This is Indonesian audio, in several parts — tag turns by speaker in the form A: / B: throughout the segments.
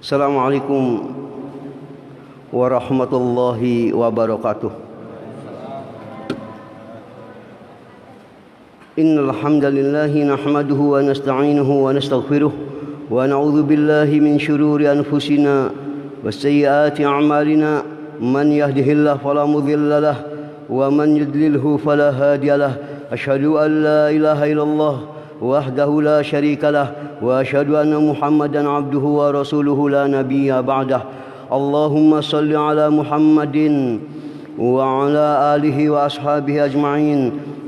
A: Assalamualaikum warahmatullahi wabarakatuh. Innal hamdalillahi nahmaduhu wa nasta'inuhu wa nastaghfiruh wa na'udzu billahi min shururi anfusina wa sayyiati a'malina. Man yahdihillahu fala mudilla lahu wa man yudlilhu fala hadiya lahu. Asyhadu an la ilaha illallah wahdahu la syarika lahu wa asyhadu anna Muhammadan abduhu wa rasuluhu la nabiyya ba'dah. Allahumma salli ala Muhammadin wa ala alihi wa ashabihi ajma'in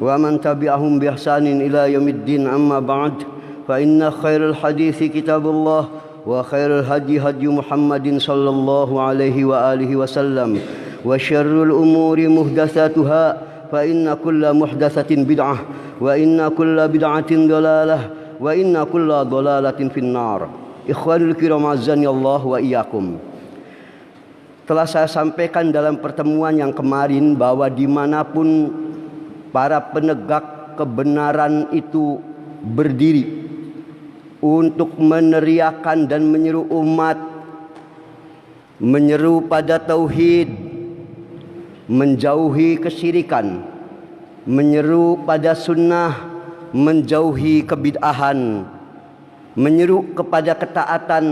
A: wa man tabi'ahum bi ihsanin ila yaumiddin. Amma ba'd, fa inna khairal hadithi kitabullah wa khairal hadi hadi Muhammadin sallallahu alaihi wa alihi wasallam wa syarrul umuri muhdatsatuha fa inna kulla muhdatsatin bid'ah wa inna kulla bid'atin dhalalah wa inna kulla dhalalatin finnar. Ikhwanul kiram azani Allah wa iyyakum. Telah saya sampaikan dalam pertemuan yang kemarin bahwa dimanapun para penegak kebenaran itu berdiri untuk meneriakan dan menyeru umat, menyeru pada tauhid, menjauhi kesyirikan, menyeru pada sunnah, menjauhi kebid'ahan, menyeru kepada ketaatan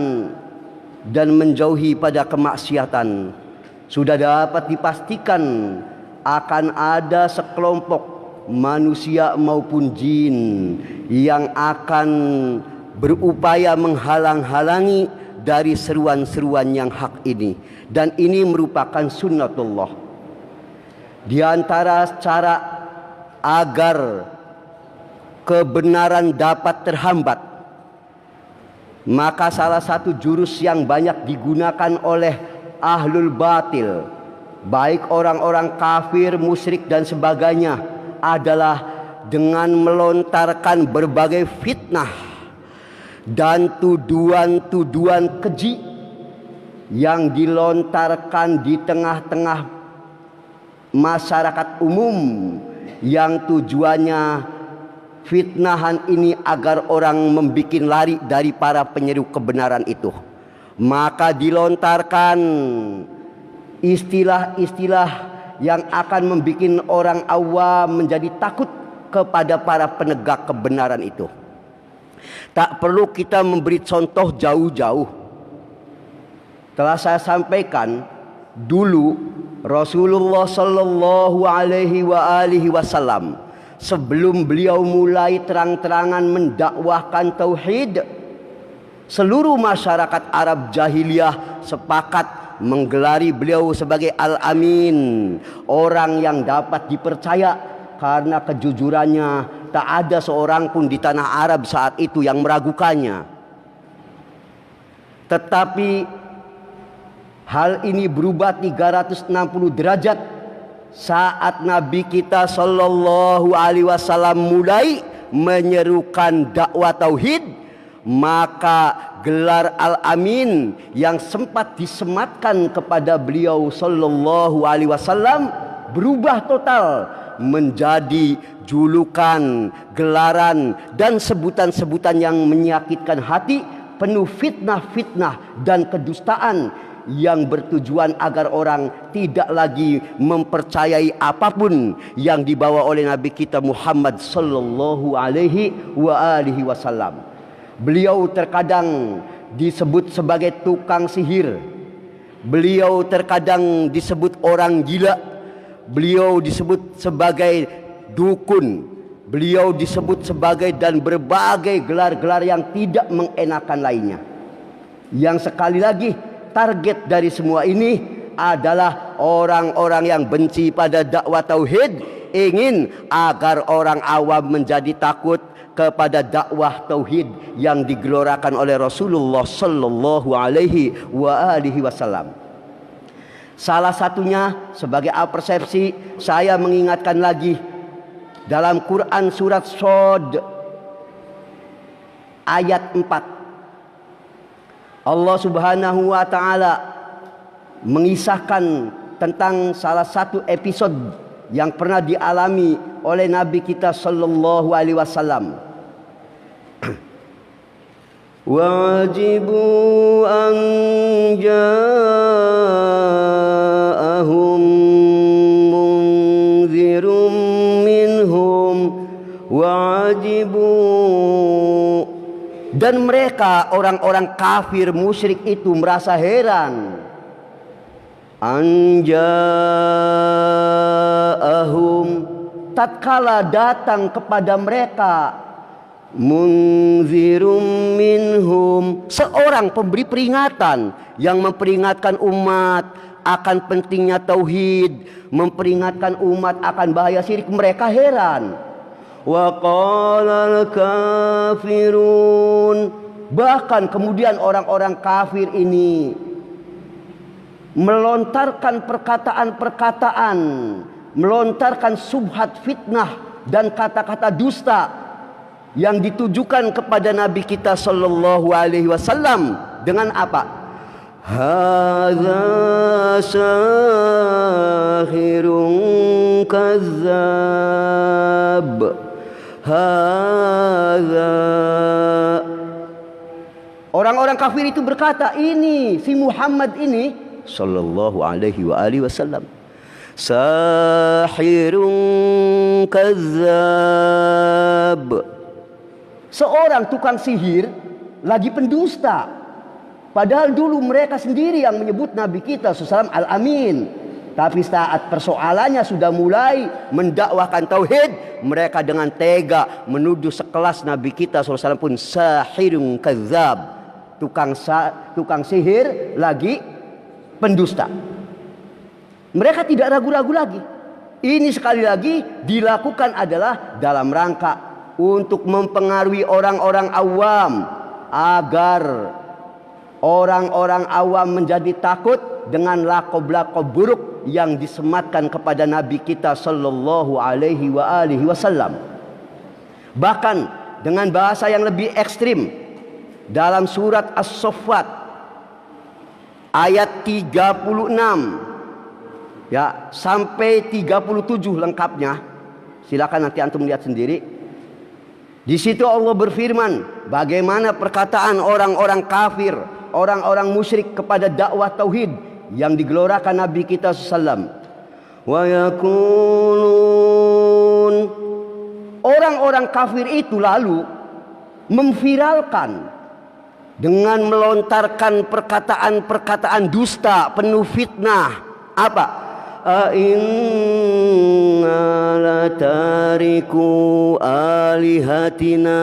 A: dan menjauhi pada kemaksiatan. Sudah dapat dipastikan akan ada sekelompok manusia maupun jin yang akan berupaya menghalang-halangi dari seruan-seruan yang hak ini, dan ini merupakan sunnatullah. Di antara cara agar kebenaran dapat terhambat, maka salah satu jurus yang banyak digunakan oleh ahlul batil, baik orang-orang kafir, musyrik dan sebagainya, adalah dengan melontarkan berbagai fitnah dan tuduhan-tuduhan keji yang dilontarkan di tengah-tengah masyarakat umum, yang tujuannya fitnahan ini agar orang membuat lari dari para penyeru kebenaran itu. Maka dilontarkan istilah-istilah yang akan membuat orang awam menjadi takut kepada para penegak kebenaran itu. Tak perlu kita memberi contoh jauh-jauh. Telah saya sampaikan dulu, Rasulullah sallallahu alaihi wasallam sebelum beliau mulai terang-terangan mendakwahkan tauhid, seluruh masyarakat Arab jahiliyah sepakat menggelari beliau sebagai Al-Amin, orang yang dapat dipercaya karena kejujurannya. Tak ada seorang pun di tanah Arab saat itu yang meragukannya. Tetapi hal ini berubah 360 derajat saat Nabi kita sallallahu alaihi wasallam mulai menyerukan dakwah tauhid. Maka gelar Al-Amin yang sempat disematkan kepada beliau sallallahu alaihi wasallam berubah total menjadi julukan, gelaran dan sebutan-sebutan yang menyakitkan hati, penuh fitnah-fitnah dan kedustaan yang bertujuan agar orang tidak lagi mempercayai apapun yang dibawa oleh Nabi kita Muhammad sallallahu alaihi wasallam. Beliau terkadang disebut sebagai tukang sihir, beliau terkadang disebut orang gila, beliau disebut sebagai dukun, beliau disebut sebagai dan berbagai gelar-gelar yang tidak mengenakan lainnya. Yang sekali lagi target dari semua ini adalah orang-orang yang benci pada dakwah tauhid, ingin agar orang awam menjadi takut kepada dakwah tauhid yang digelorakan oleh Rasulullah sallallahu alaihi wasallam. Salah satunya sebagai persepsi, saya mengingatkan lagi dalam Quran surat Shad ayat 4, Allah Subhanahu wa taala mengisahkan tentang salah satu episode yang pernah dialami oleh Nabi kita sallallahu alaihi wasallam. Wajibu an ja'ahum munzirum minhum wa'ajibu. Dan mereka orang-orang kafir musyrik itu merasa heran. Anja'ahum, tatkala datang kepada mereka, munzirum minhum, seorang pemberi peringatan yang memperingatkan umat akan pentingnya tauhid, memperingatkan umat akan bahaya syirik. Mereka heran. Wa qala al-kafirun, bahkan kemudian orang-orang kafir ini melontarkan perkataan-perkataan, melontarkan subhat fitnah dan kata-kata dusta yang ditujukan kepada Nabi kita sallallahu alaihi wasallam dengan apa? Hadza sahirun kazzab. Hadza, orang-orang kafir itu berkata, ini si Muhammad ini sallallahu alaihi wasallam sahirun kazzab, seorang tukang sihir lagi pendusta. Padahal dulu mereka sendiri yang menyebut Nabi kita SAW Al-Amin. Tapi saat persoalannya sudah mulai mendakwahkan tauhid, mereka dengan tega menuduh sekelas Nabi kita SAW pun sahirun kazzab, tukang sihir lagi pendusta. Mereka tidak ragu-ragu lagi. Ini sekali lagi dilakukan adalah dalam rangka untuk mempengaruhi orang-orang awam, agar orang-orang awam menjadi takut dengan lakob-lakob buruk yang disematkan kepada Nabi kita sallallahu alaihi wasallam. Bahkan dengan bahasa yang lebih ekstrim, dalam surat As-Saffat ayat 36 ya sampai 37 lengkapnya, silakan nanti antum lihat sendiri. Di situ Allah berfirman bagaimana perkataan orang-orang kafir, orang-orang musyrik kepada dakwah tauhid yang digelorakan Nabi kita sallam. Wa yakulun, orang-orang kafir itu lalu memviralkan dengan melontarkan perkataan-perkataan dusta penuh fitnah. Apa? Inna latariku alihatina,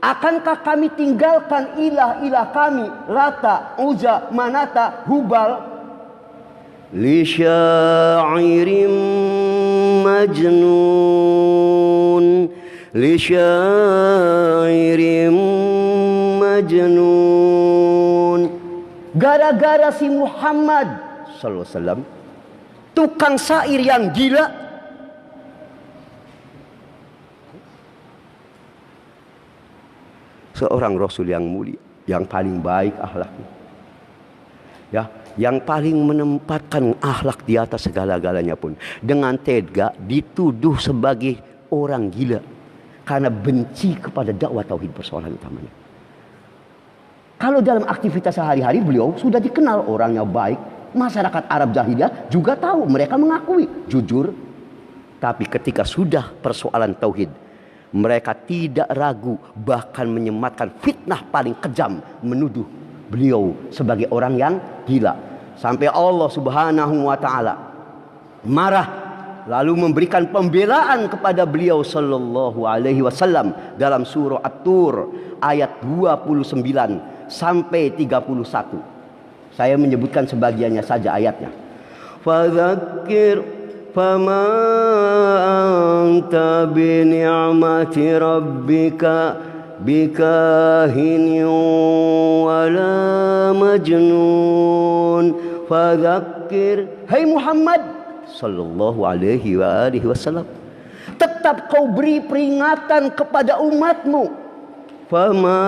A: akankah kami tinggalkan ilah-ilah kami, Lata, Uzza, Manata, Hubal, li syairim majnun, li syairim majnun, gara-gara si Muhammad sallallahu alaihi wasallam tukang syair yang gila. Seorang Rasul yang mulia, yang paling baik akhlaknya, ya, yang paling menempatkan akhlak di atas segala-galanya pun dengan tega dituduh sebagai orang gila karena benci kepada dakwah tauhid, persoalan utamanya. Kalau dalam aktivitas sehari-hari beliau sudah dikenal orangnya baik, masyarakat Arab jahiliyah juga tahu, mereka mengakui jujur. Tapi ketika sudah persoalan tauhid, mereka tidak ragu, bahkan menyematkan fitnah paling kejam, menuduh beliau sebagai orang yang gila. Sampai Allah Subhanahu wa taala marah, lalu memberikan pembelaan kepada beliau sallallahu alaihi wasallam dalam surah At-Tur ayat 29 sampai 31. Saya menyebutkan sebagiannya saja ayatnya. Fadzakir fama anta bi ni'mati rabbika bikahinin wala majnun. Fadzakir, hai Muhammad sallallahu alaihi wasallam, tetap kau beri peringatan kepada umatmu. Fama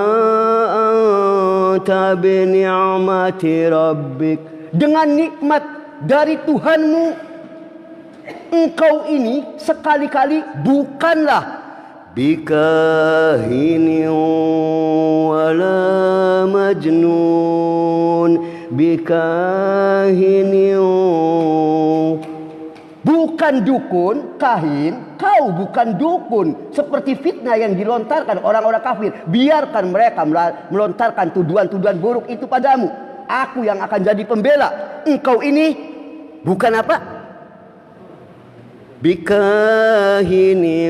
A: anta bi ni'mati rabbik, dengan nikmat dari Tuhanmu engkau ini sekali-kali bukanlah bikahinin wala majnun, bikahinin. Bukan dukun, kahin. Kau bukan dukun. Seperti fitnah yang dilontarkan orang-orang kafir. Biarkan mereka melontarkan tuduhan-tuduhan buruk itu padamu. Aku yang akan jadi pembela. Engkau ini bukan apa? Bikahini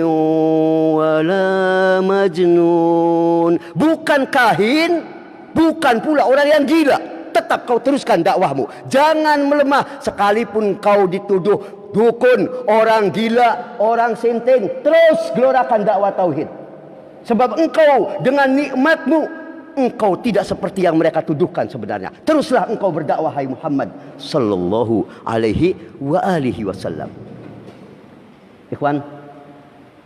A: wala majnun. Bukan kahin, bukan pula orang yang gila. Tetap kau teruskan dakwahmu. Jangan melemah sekalipun kau dituduh dukun, orang gila, orang sinting. Terus gelorakan dakwah tauhid. Sebab engkau dengan nikmatmu, engkau tidak seperti yang mereka tuduhkan sebenarnya. Teruslah engkau berdakwah, hai Muhammad sallallahu alaihi wa alihi wasallam. Ikhwan,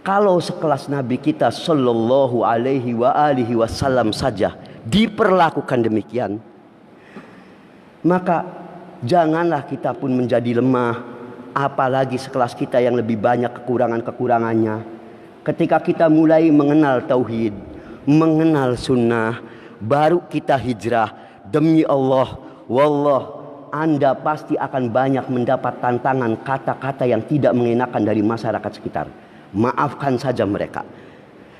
A: kalau sekelas Nabi kita sallallahu alaihi wa alihi wasallam saja diperlakukan demikian, maka janganlah kita pun menjadi lemah, apalagi sekelas kita yang lebih banyak kekurangan-kekurangannya. Ketika kita mulai mengenal tauhid, mengenal sunnah, baru kita hijrah. Demi Allah, wallah, Anda pasti akan banyak mendapat tantangan kata-kata yang tidak mengenakan dari masyarakat sekitar. Maafkan saja mereka.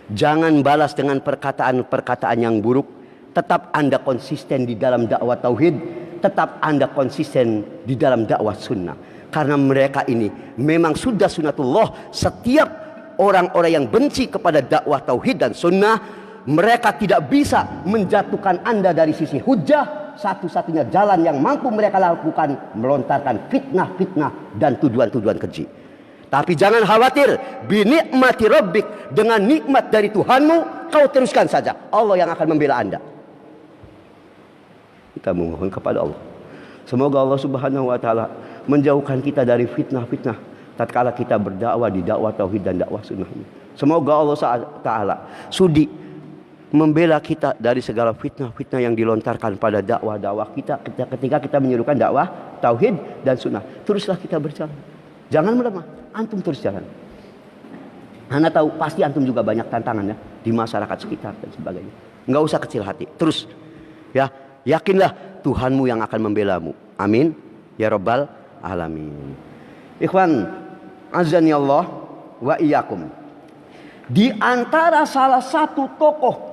A: Jangan balas dengan perkataan-perkataan yang buruk. Tetap Anda konsisten di dalam dakwah tauhid. Tetap Anda konsisten di dalam dakwah sunnah. Karena mereka ini memang sudah sunatullah. Setiap orang-orang yang benci kepada dakwah tauhid dan sunnah, mereka tidak bisa menjatuhkan Anda dari sisi hujah. Satu-satunya jalan yang mampu mereka lakukan melontarkan fitnah-fitnah dan tuduhan-tuduhan keji. Tapi jangan khawatir, binikmati rabbik, dengan nikmat dari Tuhanmu, kau teruskan saja. Allah yang akan membela Anda. Kita memohon kepada Allah, semoga Allah Subhanahu wa taala menjauhkan kita dari fitnah-fitnah tatkala kita berdakwah di dakwah tauhid dan dakwah sunnah. Semoga Allah taala sudi membela kita dari segala fitnah-fitnah yang dilontarkan pada dakwah-dakwah kita ketika kita menyerukan dakwah tauhid dan sunnah. Teruslah kita berjalan, jangan melemah. Antum terus jalan. Anda tahu pasti antum juga banyak tantangan ya di masyarakat sekitar dan sebagainya. Enggak usah kecil hati, terus ya, yakinlah Tuhanmu yang akan membelamu. Amin ya rabbal alamin. Ikhwan azani Allah wa iyyakum, di antara salah satu tokoh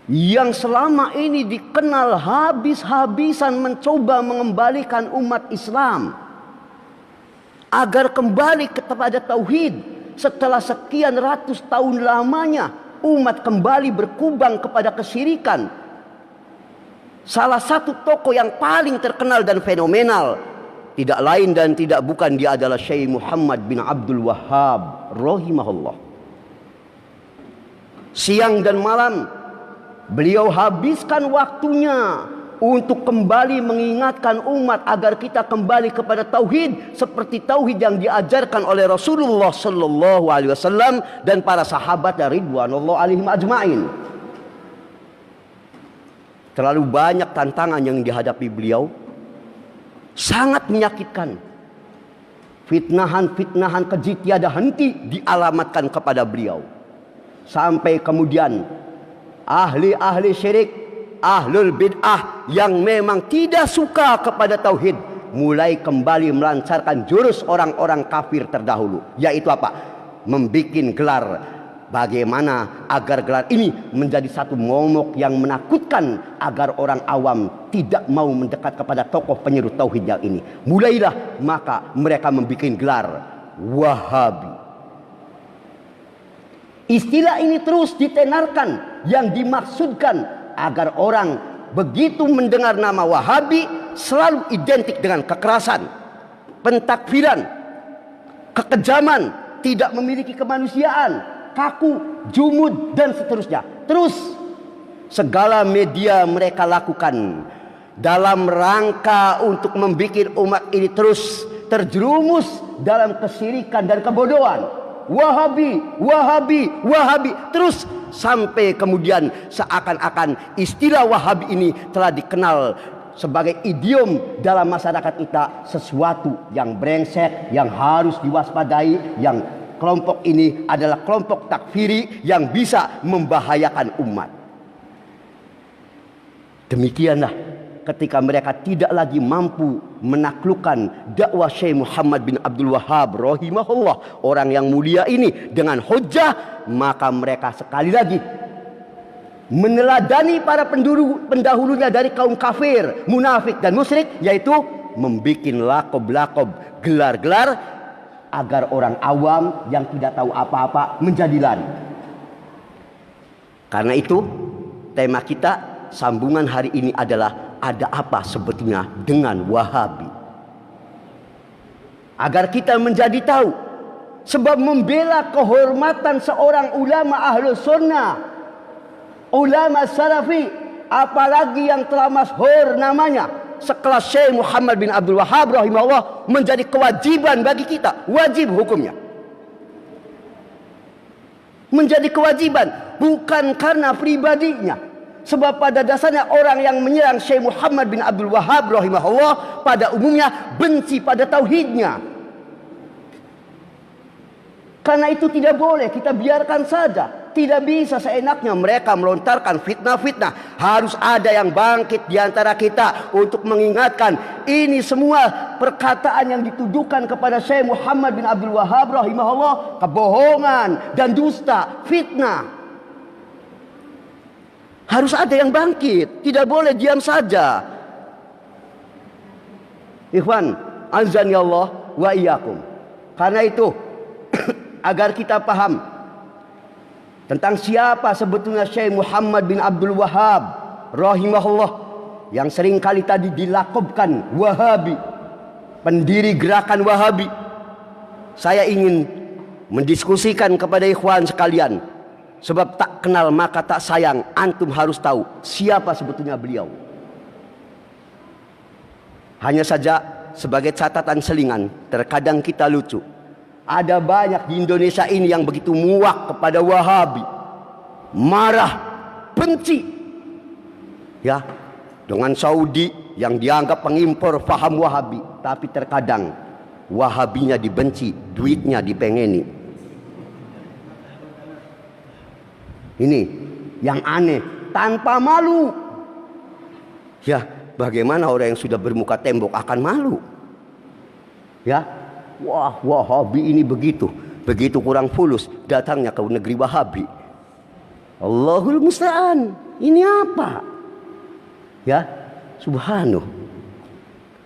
A: yang selama ini dikenal habis-habisan mencoba mengembalikan umat Islam agar kembali kepada tauhid setelah sekian ratus tahun lamanya umat kembali berkubang kepada kesyirikan. Salah satu tokoh yang paling terkenal dan fenomenal tidak lain dan tidak bukan, dia adalah Syekh Muhammad bin Abdul Wahhab rahimahullah. Siang dan malam beliau habiskan waktunya untuk kembali mengingatkan umat agar kita kembali kepada tauhid seperti tauhid yang diajarkan oleh Rasulullah sallallahu alaihi wasallam dan para sahabat ridwanullah alaihim ajmain. Terlalu banyak tantangan yang dihadapi beliau, sangat menyakitkan. Fitnahan-fitnahan keji tiada henti dialamatkan kepada beliau. Sampai kemudian ahli-ahli syirik, ahlul bid'ah yang memang tidak suka kepada tauhid mulai kembali melancarkan jurus orang-orang kafir terdahulu, yaitu apa? Membikin gelar. Bagaimana agar gelar ini menjadi satu momok yang menakutkan agar orang awam tidak mau mendekat kepada tokoh penyeru tauhid yang ini. Mulailah maka mereka membikin gelar Wahabi. Istilah ini terus ditenarkan, yang dimaksudkan agar orang begitu mendengar nama Wahabi selalu identik dengan kekerasan, pentakfiran, kekejaman, tidak memiliki kemanusiaan, kaku, jumud dan seterusnya. Terus segala media mereka lakukan dalam rangka untuk membuat umat ini terus terjerumus dalam kesyirikan dan kebodohan. Wahabi, Wahabi, Wahabi, terus sampai kemudian seakan-akan istilah Wahabi ini telah dikenal sebagai idiom dalam masyarakat kita, sesuatu yang brengsek, yang harus diwaspadai, yang kelompok ini adalah kelompok takfiri yang bisa membahayakan umat. Demikianlah ketika mereka tidak lagi mampu menaklukkan dakwah Syekh Muhammad bin Abdul Wahhab rahimahullah, orang yang mulia ini, dengan hujjah, maka mereka sekali lagi meneladani para pendahulunya dari kaum kafir, munafik dan musyrik, yaitu membuat lakob-lakob, gelar-gelar agar orang awam yang tidak tahu apa-apa menjadi lari. Karena itu tema kita sambungan hari ini adalah ada apa sebetulnya dengan Wahabi. Agar kita menjadi tahu, sebab membela kehormatan seorang ulama ahlu sunnah, ulama salafi, apalagi yang telah masyhur namanya sekelas Syekh Muhammad bin Abdul Wahhab rahimahullah, menjadi kewajiban bagi kita, wajib hukumnya. Menjadi kewajiban, bukan karena pribadinya. Sebab pada dasarnya orang yang menyerang Syekh Muhammad bin Abdul Wahhab rahimahullah pada umumnya benci pada tauhidnya. Karena itu tidak boleh kita biarkan saja. Tidak bisa seenaknya mereka melontarkan fitnah-fitnah. Harus ada yang bangkit di antara kita untuk mengingatkan ini semua perkataan yang ditujukan kepada Syekh Muhammad bin Abdul Wahhab rahimahullah kebohongan dan dusta, fitnah. Harus ada yang bangkit, tidak boleh diam saja. Ikhwan, azani Allah wa iyyakum. Karena itu agar kita paham tentang siapa sebetulnya Syekh Muhammad bin Abdul Wahhab rahimahullah, yang sering kali tadi dilakobkan Wahabi, pendiri gerakan Wahabi. Saya ingin mendiskusikan kepada ikhwan sekalian, sebab tak kenal maka tak sayang. Antum harus tahu siapa sebetulnya beliau. Hanya saja sebagai catatan selingan, terkadang kita lucu. Ada banyak di Indonesia ini yang begitu muak kepada Wahabi, marah, benci, ya, dengan Saudi yang dianggap pengimpor faham Wahabi. Tapi terkadang Wahabinya dibenci, duitnya dipengeni. Ini yang aneh, tanpa malu. Ya, bagaimana orang yang sudah bermuka tembok akan malu? Ya, wah, Wahabi ini begitu kurang fulus datangnya ke negeri Wahabi. Allahul musta'an. Ini apa? Ya, subhanahu.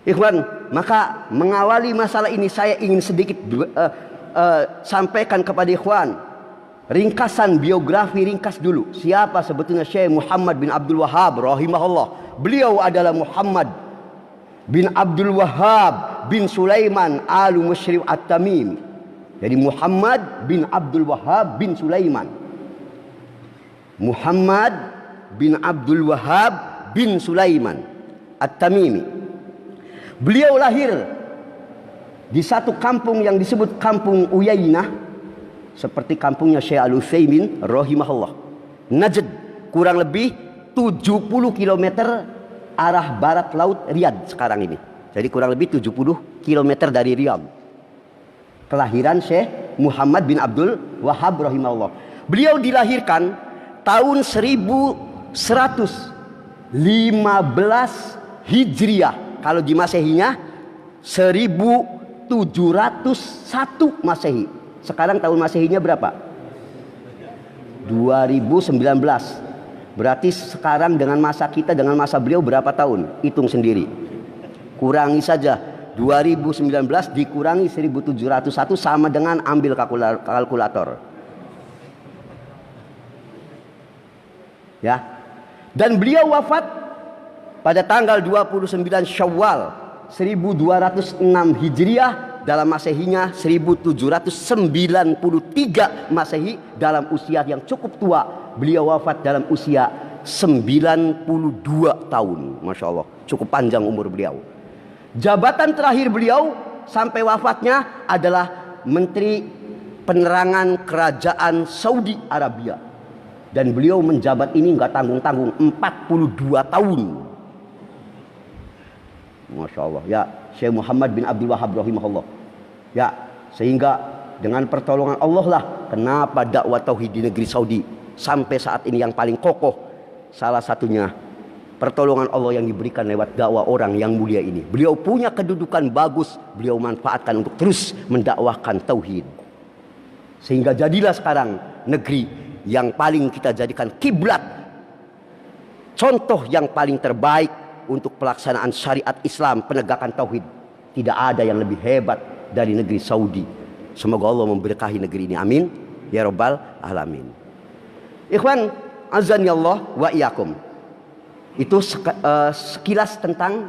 A: Ikhwan, maka mengawali masalah ini saya ingin sedikit sampaikan kepada ikhwan ringkasan biografi ringkas dulu. Siapa sebetulnya Syekh Muhammad bin Abdul Wahhab rahimahullah? Beliau adalah Muhammad bin Abdul Wahhab bin Sulaiman al-Musyri' at-Tamimi. Jadi Muhammad bin Abdul Wahhab bin Sulaiman. Muhammad bin Abdul Wahhab bin Sulaiman at-Tamimi. Beliau lahir di satu kampung yang disebut Kampung Uyainah, seperti kampungnya Syekh Al-Utsaimin rahimahullah. Najd, kurang lebih 70 km arah barat laut Riyadh sekarang ini. Jadi kurang lebih 70 km dari Riyadh. Kelahiran Syekh Muhammad bin Abdul Wahhab rahimahullah. Beliau dilahirkan tahun 1115 Hijriah. Kalau di Masehinya 1701 Masehi. Sekarang tahun Masehinya berapa? 2019. Berarti sekarang dengan masa kita dengan masa beliau berapa tahun? Hitung sendiri. Kurangi saja. 2019 dikurangi 1701 sama dengan ambil kalkulator. Ya. Dan beliau wafat pada tanggal 29 Syawal 1206 Hijriah. Dalam Masehinya 1793 Masehi, dalam usia yang cukup tua. Beliau wafat dalam usia 92 tahun. Masya Allah, cukup panjang umur beliau. Jabatan terakhir beliau sampai wafatnya adalah Menteri Penerangan Kerajaan Saudi Arabia. Dan beliau menjabat ini nggak tanggung-tanggung 42 tahun. Masya Allah, ya, Syekh Muhammad bin Abdul Wahhab rahimahullah. Ya, sehingga dengan pertolongan Allah lah kenapa dakwah tauhid di negeri Saudi sampai saat ini yang paling kokoh. Salah satunya pertolongan Allah yang diberikan lewat dakwah orang yang mulia ini. Beliau punya kedudukan bagus, beliau manfaatkan untuk terus mendakwahkan tauhid. Sehingga jadilah sekarang negeri yang paling kita jadikan kiblat, contoh yang paling terbaik untuk pelaksanaan syariat Islam, penegakan tauhid. Tidak ada yang lebih hebat dari negeri Saudi. Semoga Allah memberkahi negeri ini. Amin ya rabbal alamin. Ikhwan azani Allah wa iyyakum. Itu sekilas tentang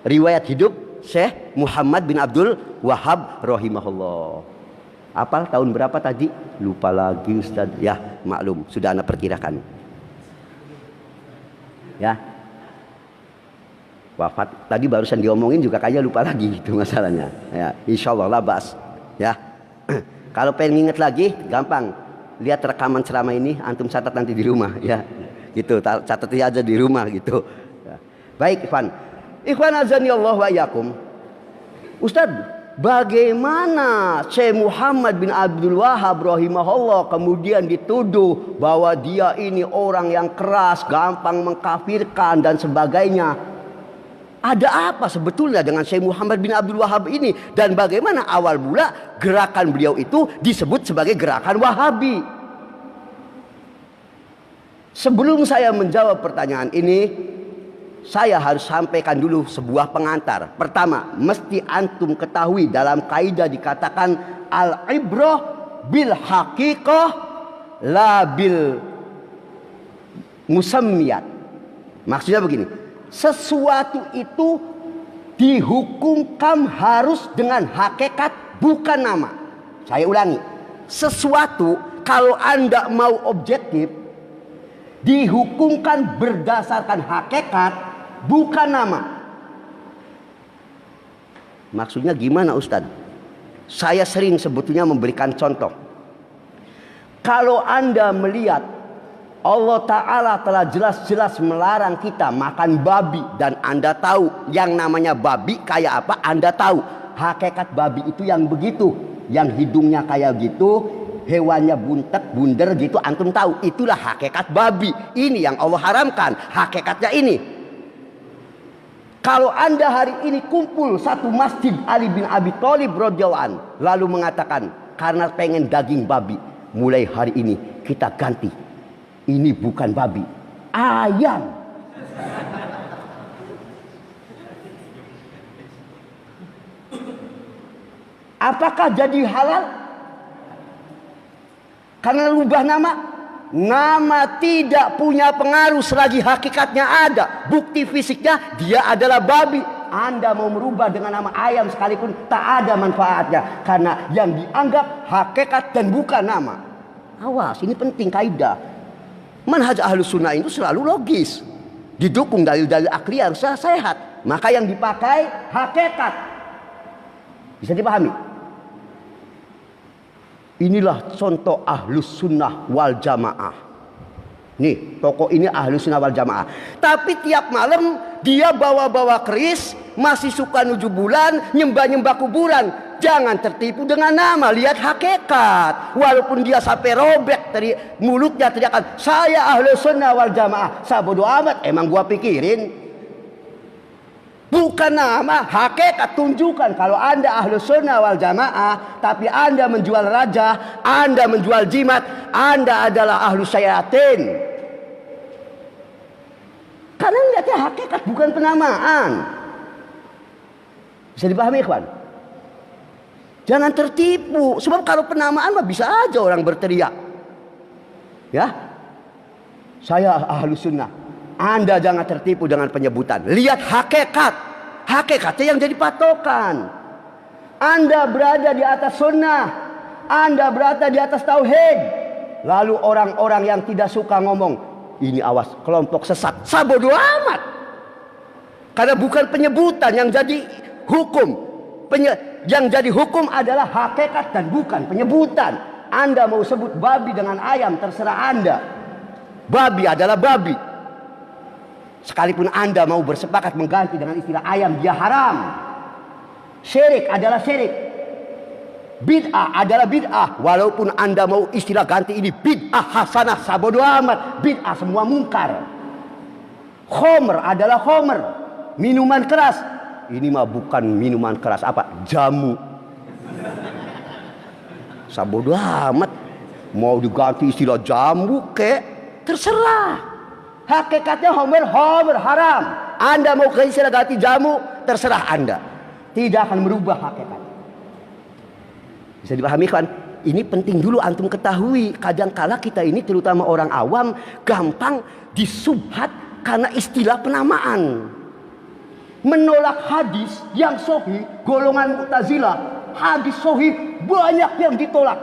A: riwayat hidup Syekh Muhammad bin Abdul Wahhab rahimahullah. Apal tahun berapa tadi? Lupa lagi Ustaz. Ya, maklum, sudah Anda perkirakan. Ya. Wafat tadi barusan diomongin juga kayaknya lupa lagi itu masalahnya. Ya, insyaallah lah bas. Ya. Kalau pengen inget lagi, gampang. Lihat rekaman ceramah ini, antum catat nanti di rumah ya. Gitu, catat aja di rumah gitu. Ya. Baik, Ikhwan. Ikhwan azani Allah wa iyyakum. Ustaz, bagaimana Syekh Muhammad bin Abdul Wahhab rahimahullah kemudian dituduh bahwa dia ini orang yang keras, gampang mengkafirkan dan sebagainya? Ada apa sebetulnya dengan Syekh Muhammad bin Abdul Wahhab ini? Dan bagaimana awal mula gerakan beliau itu disebut sebagai gerakan Wahabi? Sebelum saya menjawab pertanyaan ini, saya harus sampaikan dulu sebuah pengantar. Pertama, mesti antum ketahui dalam kaidah dikatakan al-ibrah bil haqiqah la bil musammiyat. Maksudnya begini, sesuatu itu dihukumkan harus dengan hakikat, bukan nama. Saya ulangi, sesuatu kalau Anda mau objektif dihukumkan berdasarkan hakikat, bukan nama. Maksudnya gimana Ustadz? Saya sering sebetulnya memberikan contoh. Kalau Anda melihat Allah Ta'ala telah jelas-jelas melarang kita makan babi, dan Anda tahu yang namanya babi kayak apa, Anda tahu hakikat babi itu yang begitu, yang hidungnya kayak gitu, hewannya buntek, bunder gitu, antum tahu itulah hakikat babi. Ini yang Allah haramkan, hakikatnya ini. Kalau Anda hari ini kumpul satu masjid Ali bin Abi Thalib radhiyallahu anhu, lalu mengatakan karena pengen daging babi, mulai hari ini kita ganti, ini bukan babi, ayam. Apakah jadi halal? Karena rubah nama? Nama tidak punya pengaruh selagi hakikatnya ada. Bukti fisiknya dia adalah babi. Anda mau merubah dengan nama ayam sekalipun tak ada manfaatnya. Karena yang dianggap hakikat dan bukan nama. Awas, ini penting kaidah. Manhaj Ahlus Sunnah itu selalu logis, didukung dalil-dalil akli yang sehat. Maka yang dipakai hakikat. Bisa dipahami? Inilah contoh Ahlus Sunnah wal Jamaah. Nih, tokoh ini Ahlus Sunnah wal Jamaah. Tapi tiap malam dia bawa-bawa keris, masih suka nuju bulan, nyembah-nyembah kuburan. Jangan tertipu dengan nama, lihat hakikat. Walaupun dia sampai robek mulutnya teriakan, saya Ahlus Sunnah wal Jamaah. Saya bodo amat, emang gua pikirin. Bukan nama, hakikat. Tunjukkan kalau Anda Ahlus Sunnah wal Jamaah, tapi Anda menjual raja, Anda menjual jimat, Anda adalah Ahlus Syayatin. Karena lihatnya hakikat, bukan penamaan. Bisa dipahami, ikhwan? Jangan tertipu. Sebab kalau penamaan mah bisa aja orang berteriak. Ya, saya Ahlus Sunnah. Anda jangan tertipu dengan penyebutan. Lihat hakikat. Hakikatnya yang jadi patokan. Anda berada di atas sunnah. Anda berada di atas tauhid. Lalu orang-orang yang tidak suka ngomong, ini awas kelompok sesat. Sabodo amat. Karena bukan penyebutan yang jadi hukum. Yang jadi hukum adalah hakikat dan bukan penyebutan. Anda mau sebut babi dengan ayam, terserah Anda. Babi adalah babi. Sekalipun Anda mau bersepakat mengganti dengan istilah ayam, dia haram. Syirik adalah syirik. Bid'ah adalah bid'ah. Walaupun Anda mau istilah ganti ini bid'ah hasanah, sabodo amat. Bid'ah semua mungkar. Khomer adalah khomer, minuman keras. Ini mah bukan minuman keras, apa? Jamu. Sabodo amat. Mau diganti istilah jamu terserah. Hakikatnya homer haram. Anda mau ke istilah ganti jamu, terserah Anda. Tidak akan merubah hakikat. Bisa dipahami kan? Ini penting dulu antum ketahui. Kadangkala kita ini terutama orang awam gampang disubhat karena istilah penamaan. Menolak hadis yang sahih, golongan Mu'tazilah, hadis sahih banyak yang ditolak.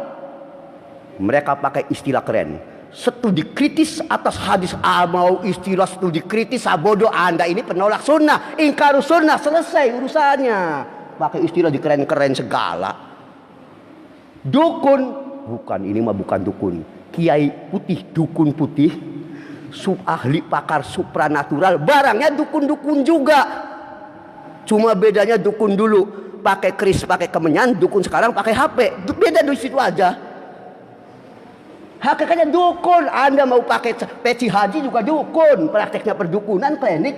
A: Mereka pakai istilah keren. Studi kritis atas hadis mau istilah studi kritis, bodoh Anda ini penolak sunnah, ingkar sunnah, selesai urusannya. Pakai istilah dikeren-keren segala. Dukun, bukan, ini mah bukan dukun. Kiai putih, dukun putih, ahli pakar supranatural, barangnya dukun-dukun juga. Cuma bedanya dukun dulu pakai keris, pakai kemenyan, dukun sekarang pakai HP. Beda di situ aja. Hakikatnya dukun. Anda mau pakai peci haji juga dukun, prakteknya perdukunan, klinik.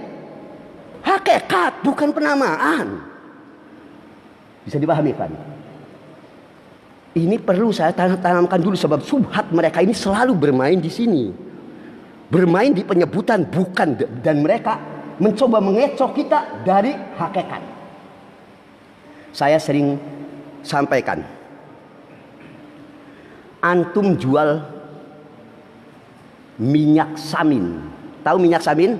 A: Hakikat bukan penamaan. Bisa dipahami kan? Ini perlu saya tanamkan dulu, sebab subhat mereka ini selalu bermain di sini. Bermain di penyebutan bukan, dan mereka mencoba mengecoh kita dari hakikat. Saya sering sampaikan, antum jual minyak samin. Tahu minyak samin?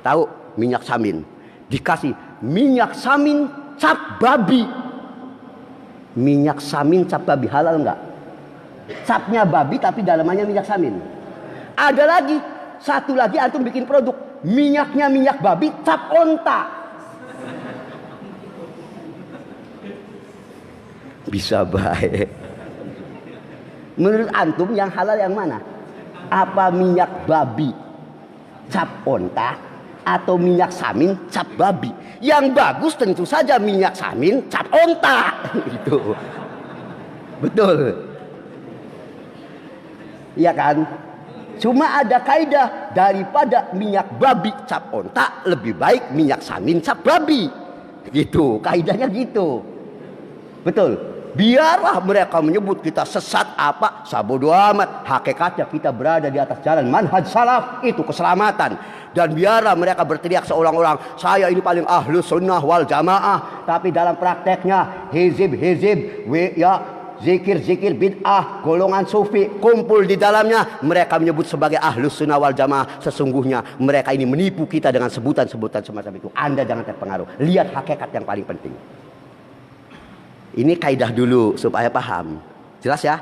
A: Tahu minyak samin. Dikasih minyak samin cap babi. Minyak samin cap babi halal enggak? Capnya babi tapi dalamannya minyak samin. Ada lagi, satu lagi antum bikin produk, minyaknya minyak babi cap onta. Bisa baik. Menurut antum yang halal yang mana? Apa minyak babi cap onta atau minyak samin cap babi? Yang bagus tentu saja minyak samin cap onta. Itu betul, iya kan? Cuma ada kaidah, daripada minyak babi cap onta lebih baik minyak samin cap babi. Gitu, kaidahnya gitu. Betul. Biarlah mereka menyebut kita sesat apa, sabodo amat. Hakikatnya kita berada di atas jalan manhaj salaf, itu keselamatan. Dan biarlah mereka berteriak seorang-orang, saya ini paling ahlus sunnah wal jamaah, tapi dalam prakteknya hizib zikir bid'ah, golongan sufi kumpul di dalamnya. Mereka menyebut sebagai ahlus sunnah wal jamaah. Sesungguhnya mereka ini menipu kita dengan sebutan-sebutan semacam itu. Anda jangan terpengaruh. Lihat hakikat yang paling penting. Ini kaidah dulu supaya paham. Jelas ya?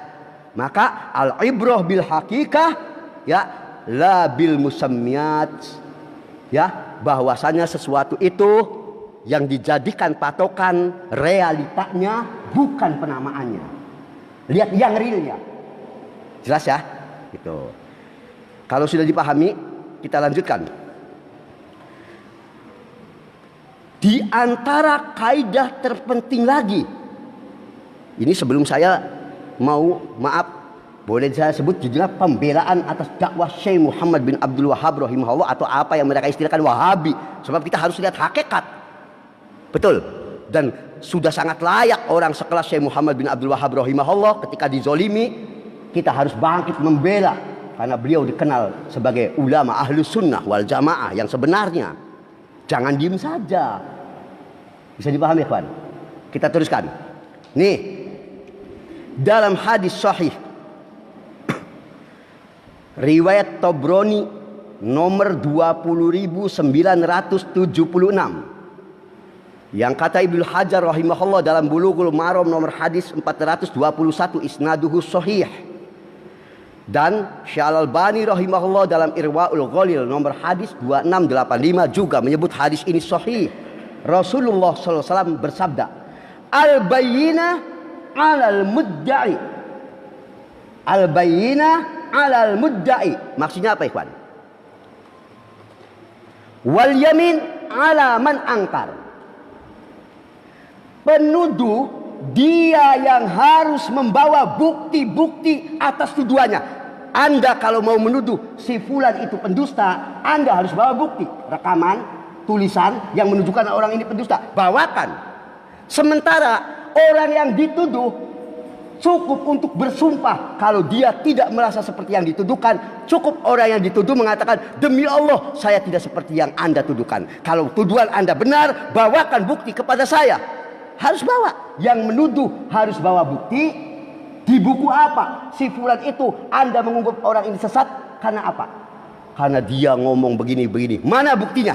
A: Maka al-ibrah bil hakikah, ya, la bil musammiyat. Ya, bahwasanya sesuatu itu yang dijadikan patokan realitanya, bukan penamaannya. Lihat yang realnya. Jelas ya? Gitu. Kalau sudah dipahami, kita lanjutkan. Di antara kaidah terpenting lagi, ini sebelum saya mau, maaf, boleh saya sebut judulnya pembelaan atas dakwah Syekh Muhammad bin Abdul Wahhab rahimahullah, atau apa yang mereka istilahkan Wahabi. Sebab kita harus lihat hakikat. Betul. Dan sudah sangat layak orang sekelas Syekh Muhammad bin Abdul Wahhab rahimahullah ketika dizolimi, kita harus bangkit membela. Karena beliau dikenal sebagai ulama ahlus sunnah wal jamaah yang sebenarnya. Jangan diem saja. Bisa dipahami kawan? Kita teruskan. Nih, dalam hadis sahih riwayat Tabrani nomor 20.976, yang kata Ibnu Hajar rahimahullah dalam Bulughul Maram nomor hadis 421, isnaduhu sahih. Dan Syekh Albani rahimahullah dalam Irwaul Ghalil nomor hadis 2685 juga menyebut hadis ini sahih. Rasulullah SAW bersabda, al-bayyinah 'alal mudda'i. Al-bayyinah 'alal mudda'i. Maksudnya apa, ikhwan? Wal yamin 'ala man angkar. Penuduh dia yang harus membawa bukti-bukti atas tuduhannya. Anda kalau mau menuduh si fulan itu pendusta, Anda harus bawa bukti, rekaman, tulisan yang menunjukkan orang ini pendusta, bawakan. Sementara orang yang dituduh cukup untuk bersumpah kalau dia tidak merasa seperti yang dituduhkan. Cukup orang yang dituduh mengatakan, demi Allah saya tidak seperti yang Anda tuduhkan. Kalau tuduhan Anda benar, bawakan bukti kepada saya. Harus bawa. Yang menuduh harus bawa bukti. Di buku apa si fulan itu Anda menganggap orang ini sesat karena apa? Karena dia ngomong begini-begini. Mana buktinya?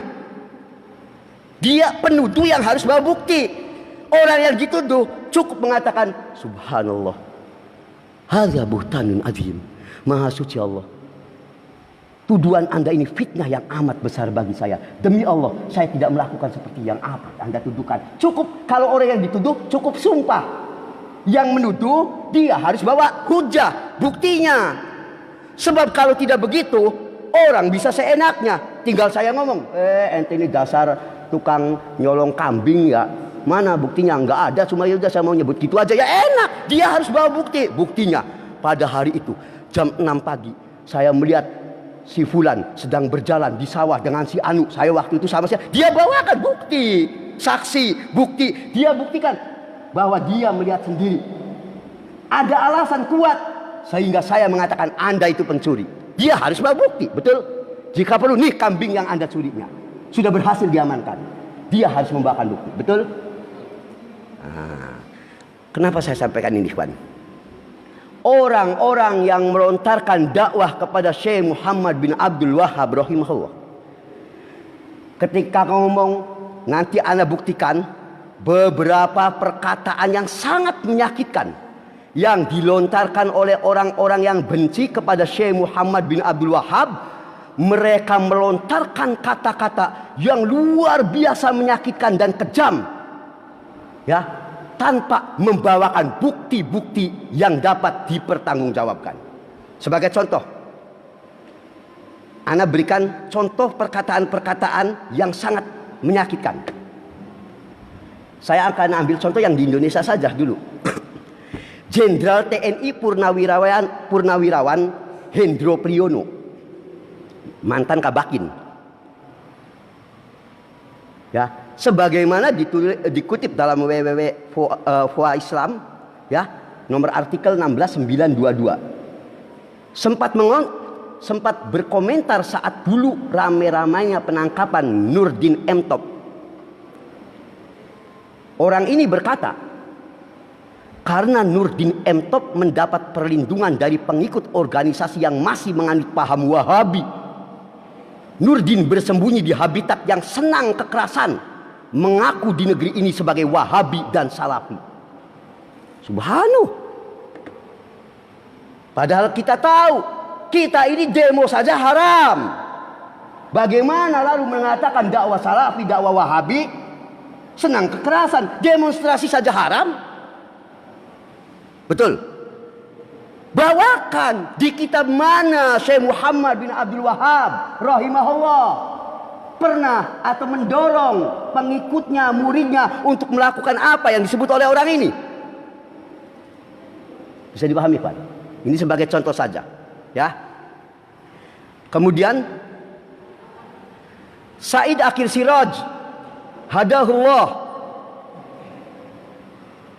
A: Dia penuduh yang harus bawa bukti. Orang yang dituduh cukup mengatakan, subhanallah, hadza buhtanun azim. Maha suci Allah, tuduhan Anda ini fitnah yang amat besar bagi saya. Demi Allah saya tidak melakukan seperti yang apa Anda tuduhkan. Cukup kalau orang yang dituduh cukup sumpah. Yang menuduh dia harus bawa hujah, buktinya. Sebab kalau tidak begitu, orang bisa seenaknya. Tinggal saya ngomong, ente ini dasar tukang nyolong kambing ya. Mana buktinya? Enggak ada, cuma ya udah saya mau nyebut gitu aja ya enak. Dia harus bawa bukti. Buktinya pada hari itu jam 6 pagi saya melihat si fulan sedang berjalan di sawah dengan si Anu. Saya waktu itu sama saya. Dia bawakan bukti, saksi, bukti. Dia buktikan bahwa dia melihat sendiri. Ada alasan kuat sehingga saya mengatakan Anda itu pencuri. Dia harus bawa bukti, betul? Jika perlu, nih kambing yang Anda curinya sudah berhasil diamankan. Dia harus membawakan bukti, betul? Nah, kenapa saya sampaikan ini, kawan? Orang-orang yang melontarkan dakwah kepada Syekh Muhammad bin Abdul Wahhab rahimahullah, ketika ngomong nanti Anda buktikan, beberapa perkataan yang sangat menyakitkan yang dilontarkan oleh orang-orang yang benci kepada Syekh Muhammad bin Abdul Wahhab. Mereka melontarkan kata-kata yang luar biasa menyakitkan dan kejam, ya, tanpa membawakan bukti-bukti yang dapat dipertanggungjawabkan. Sebagai contoh, Ana berikan contoh perkataan-perkataan yang sangat menyakitkan. Saya akan ambil contoh yang di Indonesia saja dulu. Jenderal TNI Purnawirawan Hendro Priyono, mantan Kabakin, ya, sebagaimana dikutip dalam www.foa Islam, ya, nomor artikel 16922, sempat berkomentar saat dulu rame-ramainya penangkapan Nurdin M. Top. Orang ini berkata, karena Nurdin M. Top mendapat perlindungan dari pengikut organisasi yang masih menganut paham Wahabi, Nurdin bersembunyi di habitat yang senang kekerasan, mengaku di negeri ini sebagai Wahabi dan Salafi. Subhanallah. Padahal kita tahu, kita ini demo saja haram. Bagaimana lalu mengatakan dakwah Salafi, dakwah Wahabi senang kekerasan, demonstrasi saja haram? Betul. Bawakan di kitab mana Syekh Muhammad bin Abdul Wahhab rahimahullah pernah atau mendorong pengikutnya, muridnya untuk melakukan apa yang disebut oleh orang ini. Bisa dipahami, Pak? Ini sebagai contoh saja, ya. Kemudian Said Akil Siraj hadahullah,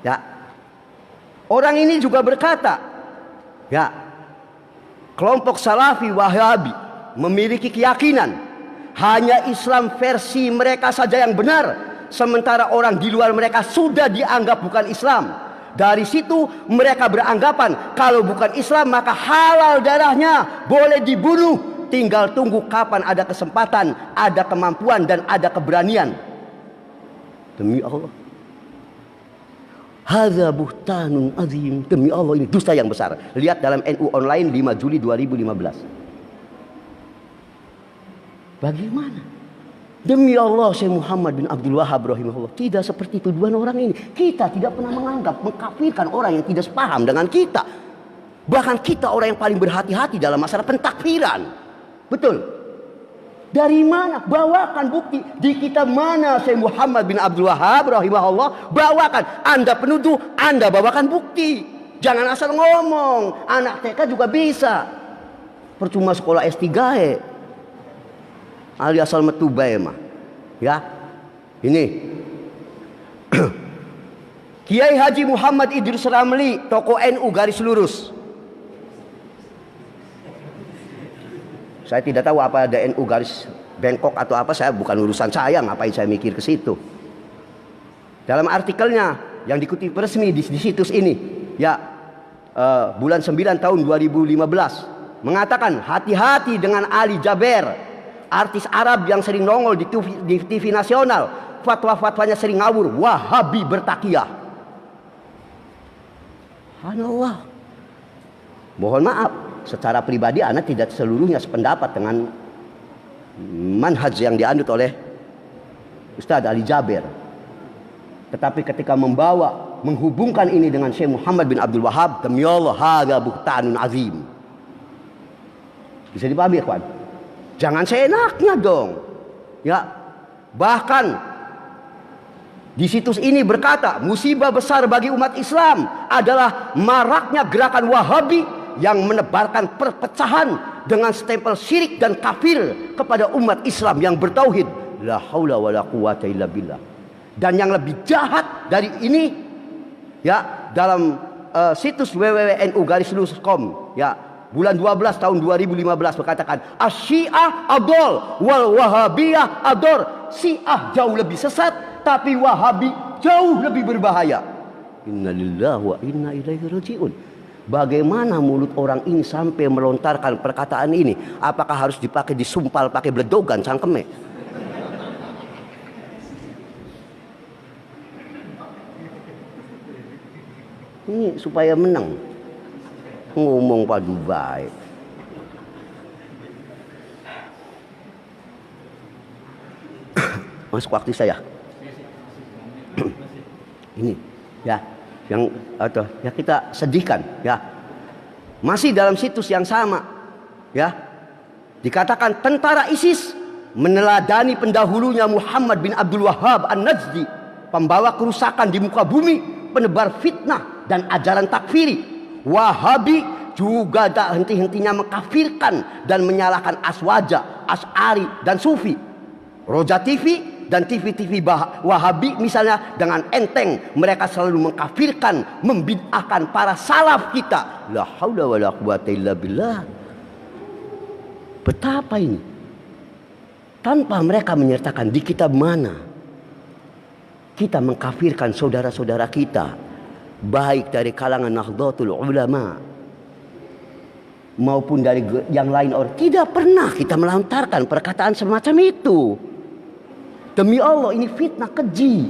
A: ya, orang ini juga berkata, ya, kelompok Salafi Wahabi memiliki keyakinan hanya Islam versi mereka saja yang benar, sementara orang di luar mereka sudah dianggap bukan Islam. Dari situ mereka beranggapan kalau bukan Islam maka halal darahnya, boleh dibunuh. Tinggal tunggu kapan ada kesempatan, ada kemampuan dan ada keberanian. Demi Allah, hadza buhtanun azim. Demi Allah, ini dusta yang besar. Lihat dalam NU Online 5 Juli 2015. Bagaimana? Demi Allah, Syekh Muhammad bin Abdul Wahhab rahimahullah tidak seperti tuduhan orang ini. Kita tidak pernah menganggap mengkafirkan orang yang tidak sepaham dengan kita. Bahkan kita orang yang paling berhati-hati dalam masalah pentakfiran. Betul. Dari mana? Bawakan bukti. Di kitab mana Syekh Muhammad bin Abdul Wahhab rahimahullah? Bawakan. Anda penuduh, Anda bawakan bukti. Jangan asal ngomong. Anak TK juga bisa. percuma sekolah S3 alias asal metu bae mah. Ya. Ini Kiai Haji Muhammad Idris Ramli, tokoh NU garis lurus. Saya tidak tahu apa ada NU garis bengkok atau apa, saya bukan urusan saya, ngapain saya mikir ke situ. Dalam artikelnya yang dikutip resmi di situs ini, ya, bulan 9 tahun 2015, mengatakan hati-hati dengan Ali Jaber, artis Arab yang sering nongol di TV nasional. Fatwa-fatwanya sering ngawur, Wahabi bertakiyah. Subhanallah. Mohon maaf, secara pribadi Anda tidak seluruhnya sependapat dengan manhaj yang dianut oleh Ustadz Ali Jaber. Tetapi ketika menghubungkan ini dengan Syekh Muhammad bin Abdul Wahab, demi Allah, hadza buhtanun azim. Bisa dipahami ya, kawan? Jangan seenaknya dong. Ya, bahkan di situs ini berkata, musibah besar bagi umat Islam adalah maraknya gerakan Wahabi yang menebarkan perpecahan dengan stempel syirik dan kafir kepada umat Islam yang bertauhid. La haula wala quwata illa billah. Dan yang lebih jahat dari ini, ya, dalam situs www.nu-lurus.com, ya, bulan 12 tahun 2015 berkatakan, Asyiah adol wal wahabiyah ador. Syiah jauh lebih sesat, tapi Wahabi jauh lebih berbahaya. Innalillahi wa inna ilaihi rajiun. Bagaimana mulut orang ini sampai melontarkan perkataan ini? Apakah harus dipakai disumpal pakai bledogan cangkeme? Ini supaya menang. Ngomong padu baik. Masuk waktu saya. Ini ya, yang atau ya kita sedihkan ya. Masih dalam situs yang sama ya. Dikatakan tentara ISIS meneladani pendahulunya Muhammad bin Abdul Wahab An-Najdi, pembawa kerusakan di muka bumi, penebar fitnah dan ajaran takfiri. Wahabi juga tak henti-hentinya mengkafirkan dan menyalahkan Aswaja, Asy'ari dan Sufi. Roja TV dan TV-TV Wahabi misalnya dengan enteng mereka selalu mengkafirkan, membid'ahkan para salaf kita. La haula wala quwata illa billah. Betapa ini? Tanpa mereka menyertakan di kitab mana kita mengkafirkan saudara-saudara kita, baik dari kalangan Nahdlatul Ulama maupun dari yang lain orang. Tidak pernah kita melontarkan perkataan semacam itu. Demi Allah, ini fitnah keji.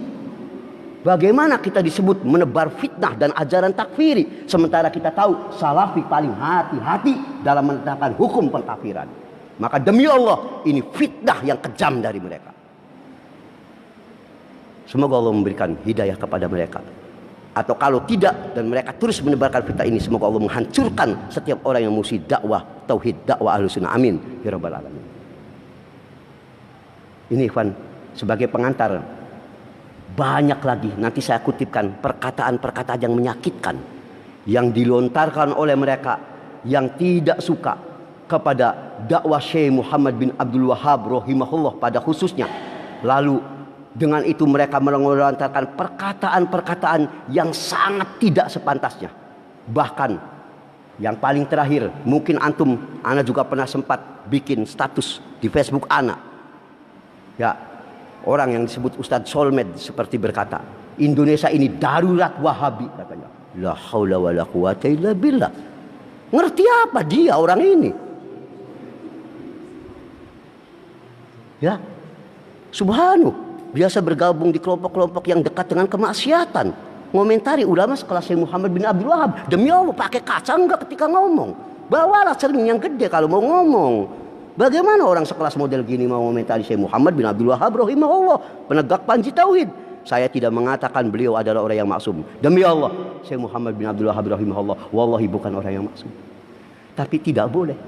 A: Bagaimana kita disebut menebar fitnah dan ajaran takfiri, sementara kita tahu salafi paling hati-hati dalam menetapkan hukum pengkafiran. Maka demi Allah, ini fitnah yang kejam dari mereka. Semoga Allah memberikan hidayah kepada mereka. Atau kalau tidak dan mereka terus menebarkan fitnah ini, semoga Allah menghancurkan setiap orang yang musuh dakwah tauhid, dakwah Ahlussunnah. Amin ya rabbal alamin. Ini ikhwan, sebagai pengantar, banyak lagi nanti saya kutipkan perkataan-perkataan yang menyakitkan yang dilontarkan oleh mereka yang tidak suka kepada dakwah Syekh Muhammad bin Abdul Wahab rahimahullah pada khususnya. Lalu dengan itu mereka melontarkan perkataan-perkataan yang sangat tidak sepantasnya. Bahkan yang paling terakhir, mungkin Ana juga pernah sempat bikin status di Facebook Ana. Ya, orang yang disebut Ustadz Solmed seperti berkata, Indonesia ini darurat Wahabi katanya. La haula wala quwata illa billah. Ngerti apa dia orang ini? Ya, subhanahu. Biasa bergabung di kelompok-kelompok yang dekat dengan kemaksiatan. Ngomentari ulama sekelas Syekh Muhammad bin Abdul Wahab. Demi Allah, pakai kaca enggak ketika ngomong? Bawalah cermin yang gede kalau mau ngomong. Bagaimana orang sekelas model gini mau komentari Syekh Muhammad bin Abdul Wahab rahimahullah, penegak panji tauhid? Saya tidak mengatakan beliau adalah orang yang maksum. Demi Allah, Syekh Muhammad bin Abdul Wahab rahimahullah wallahi bukan orang yang maksum. Tapi tidak boleh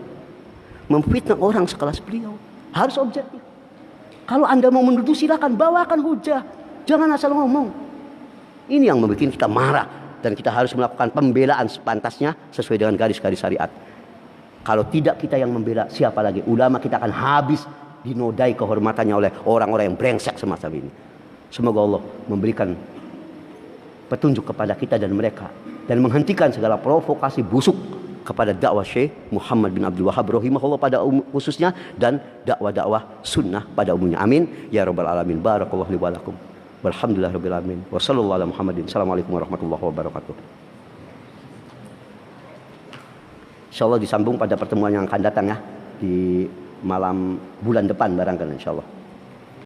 A: memfitnah orang sekelas beliau. Harus objektif. Kalau Anda mau menuduh silakan, bawakan hujah. Jangan asal ngomong. Ini yang membuat kita marah dan kita harus melakukan pembelaan sepantasnya sesuai dengan garis-garis syariat. Kalau tidak kita yang membela, siapa lagi? Ulama kita akan habis dinodai kehormatannya oleh orang-orang yang brengsek semacam ini. Semoga Allah memberikan petunjuk kepada kita dan mereka, dan menghentikan segala provokasi busuk kepada dakwah Syekh Muhammad bin Abdul Wahhab rahimahullah pada khususnya, dan dakwah-dakwah sunnah pada umumnya. Amin ya rabbal alamin. Barakallahu li wa lakum. Walhamdulillahirabbil alamin. Wa sallallahu ala Muhammadin. Assalamualaikum warahmatullahi wabarakatuh. Insyaallah disambung pada pertemuan yang akan datang ya, di malam bulan depan barangkali insyaallah.